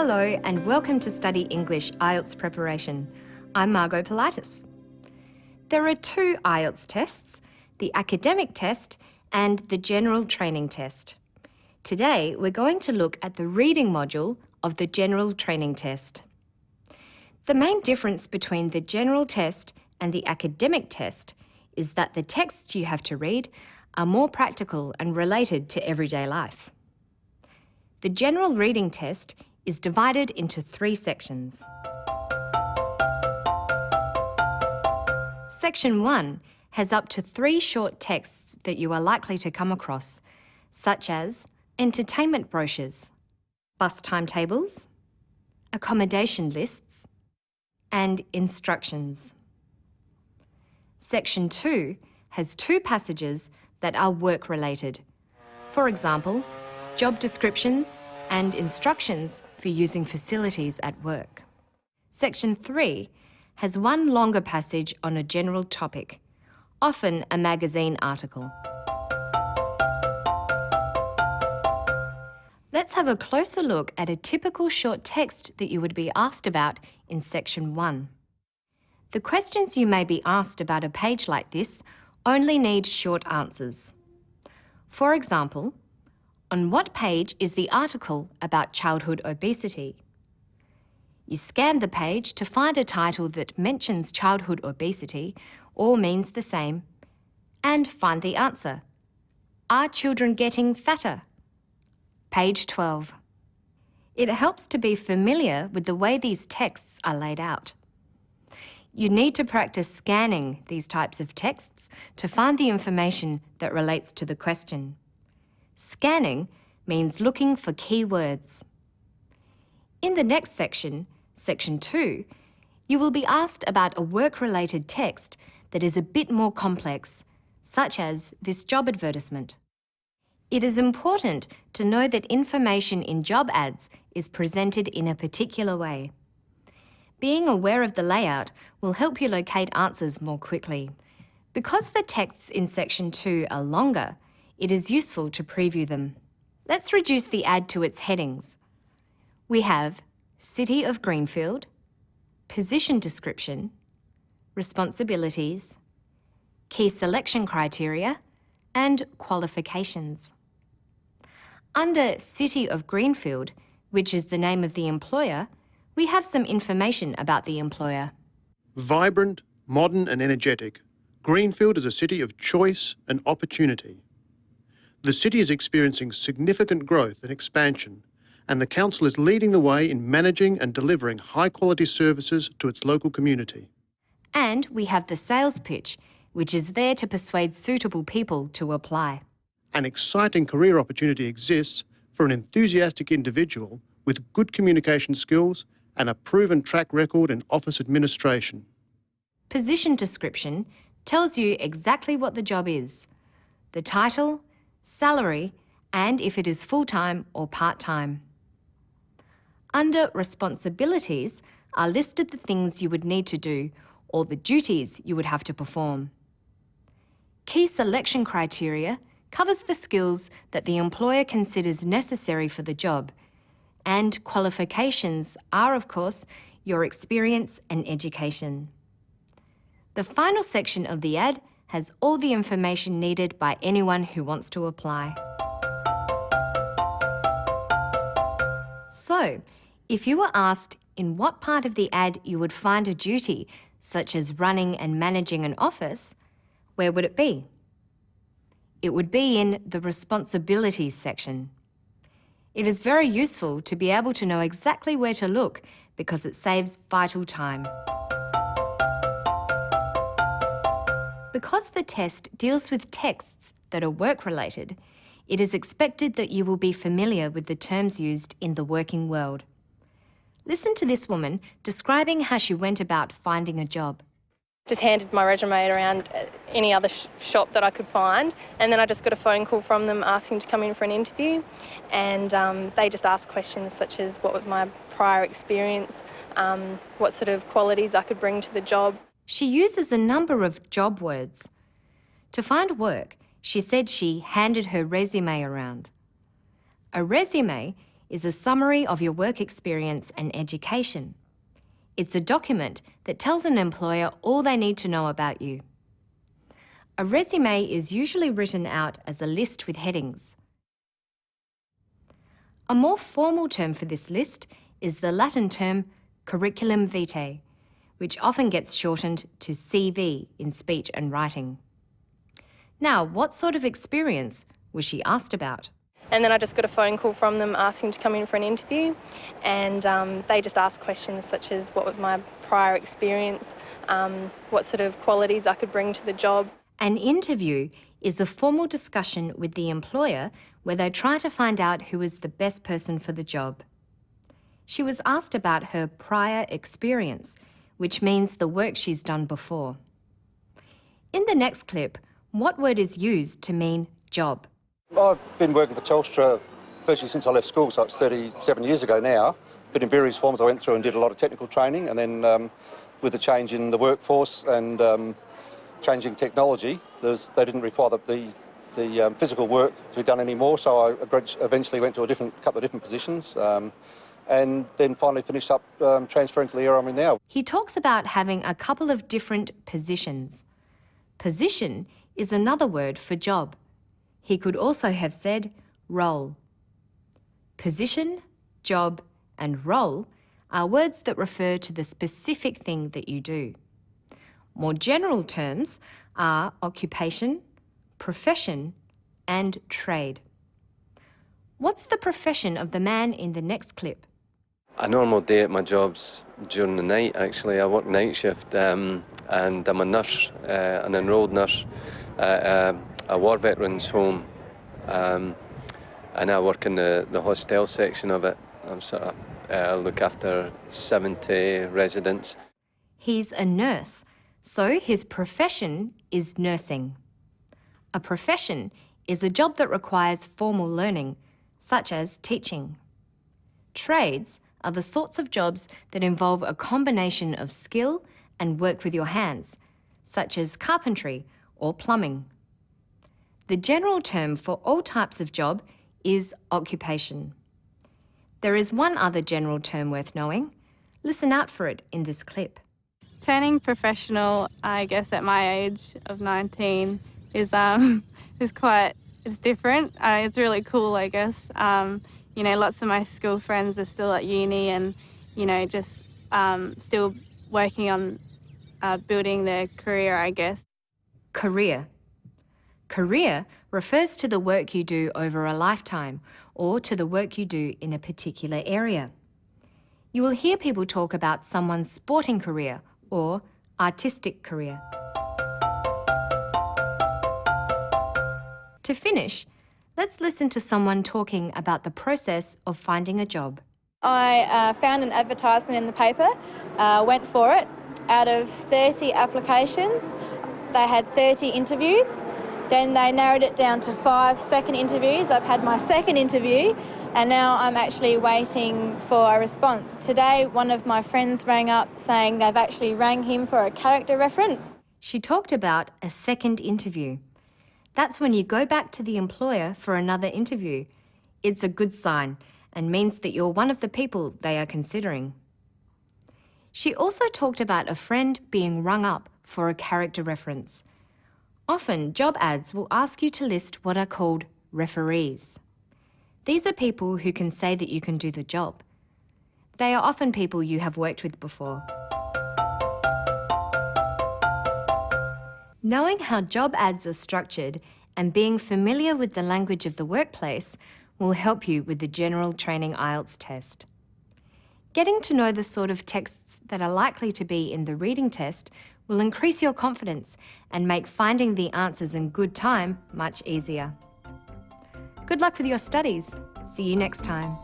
Hello and welcome to Study English IELTS Preparation. I'm Margot Politis. There are two IELTS tests, the academic test and the general training test. Today we're going to look at the reading module of the general training test. The main difference between the general test and the academic test is that the texts you have to read are more practical and related to everyday life. The general reading test is divided into 3 sections. Section 1 has up to 3 short texts that you are likely to come across, such as entertainment brochures, bus timetables, accommodation lists, and instructions. Section 2 has 2 passages that are work-related. For example, job descriptions and instructions for using facilities at work. Section 3 has 1 longer passage on a general topic, often a magazine article. Let's have a closer look at a typical short text that you would be asked about in Section 1. The questions you may be asked about a page like this only need short answers. For example, on what page is the article about childhood obesity? You scan the page to find a title that mentions childhood obesity or means the same, and find the answer. Are children getting fatter? Page 12. It helps to be familiar with the way these texts are laid out. You need to practice scanning these types of texts to find the information that relates to the question. Scanning means looking for key words. In the next section, Section 2, you will be asked about a work-related text that is a bit more complex, such as this job advertisement. It is important to know that information in job ads is presented in a particular way. Being aware of the layout will help you locate answers more quickly. Because the texts in Section 2 are longer, it is useful to preview them. Let's reduce the ad to its headings. We have City of Greenfield, Position Description, Responsibilities, Key Selection Criteria, and Qualifications. Under City of Greenfield, which is the name of the employer, we have some information about the employer. Vibrant, modern and energetic, Greenfield is a city of choice and opportunity. The city is experiencing significant growth and expansion, and the council is leading the way in managing and delivering high-quality services to its local community. And we have the sales pitch, which is there to persuade suitable people to apply. An exciting career opportunity exists for an enthusiastic individual with good communication skills and a proven track record in office administration. Position description tells you exactly what the job is, the title, salary, and if it is full-time or part-time. Under responsibilities are listed the things you would need to do or the duties you would have to perform. Key selection criteria covers the skills that the employer considers necessary for the job, and qualifications are, of course, your experience and education. The final section of the ad has all the information needed by anyone who wants to apply. So, if you were asked in what part of the ad you would find a duty, such as running and managing an office, where would it be? It would be in the responsibilities section. It is very useful to be able to know exactly where to look because it saves vital time. Because the test deals with texts that are work-related, it is expected that you will be familiar with the terms used in the working world. Listen to this woman describing how she went about finding a job. Just handed my resume around any other shop that I could find, and then I just got a phone call from them asking to come in for an interview, and they just asked questions such as what was my prior experience, what sort of qualities I could bring to the job. She uses a number of job words. To find work, she said she handed her resume around. A resume is a summary of your work experience and education. It's a document that tells an employer all they need to know about you. A resume is usually written out as a list with headings. A more formal term for this list is the Latin term curriculum vitae, which often gets shortened to CV in speech and writing. Now, what sort of experience was she asked about? And then I just got a phone call from them asking to come in for an interview, and they just asked questions such as what was my prior experience, what sort of qualities I could bring to the job. An interview is a formal discussion with the employer where they try to find out who is the best person for the job. She was asked about her prior experience, which means the work she's done before. In the next clip, what word is used to mean job? I've been working for Telstra virtually since I left school, so it's 37 years ago now. But in various forms I went through and did a lot of technical training, and then with the change in the workforce and changing technology, they didn't require the physical work to be done anymore, so I eventually went to a couple of different positions and then finally finished up transferring to the area I'm in now. He talks about having a couple of different positions. Position is another word for job. He could also have said role. Position, job, and role are words that refer to the specific thing that you do. More general terms are occupation, profession, and trade. What's the profession of the man in the next clip? A normal day at my job's during the night, actually. I work night shift and I'm a nurse, an enrolled nurse at a war veterans home, and I work in the hostel section of it. I look after 70 residents. He's a nurse, so his profession is nursing. A profession is a job that requires formal learning, such as teaching. Trades are the sorts of jobs that involve a combination of skill and work with your hands, such as carpentry or plumbing. The general term for all types of job is occupation. There is one other general term worth knowing. Listen out for it in this clip. Turning professional, I guess at my age of 19, is it's different. It's really cool, I guess. You know, lots of my school friends are still at uni and, you know, just still working on building their career, I guess. Career. Career refers to the work you do over a lifetime or to the work you do in a particular area. You will hear people talk about someone's sporting career or artistic career. To finish, let's listen to someone talking about the process of finding a job. I found an advertisement in the paper, went for it. Out of 30 applications, they had 30 interviews. Then they narrowed it down to 5 second interviews. I've had my second interview and now I'm actually waiting for a response. Today, one of my friends rang up saying they've actually rang him for a character reference. She talked about a second interview. That's when you go back to the employer for another interview. It's a good sign and means that you're one of the people they are considering. She also talked about a friend being rung up for a character reference. Often, job ads will ask you to list what are called referees. These are people who can say that you can do the job. They are often people you have worked with before. Knowing how job ads are structured and being familiar with the language of the workplace will help you with the General Training IELTS test. Getting to know the sort of texts that are likely to be in the reading test will increase your confidence and make finding the answers in good time much easier. Good luck with your studies. See you next time.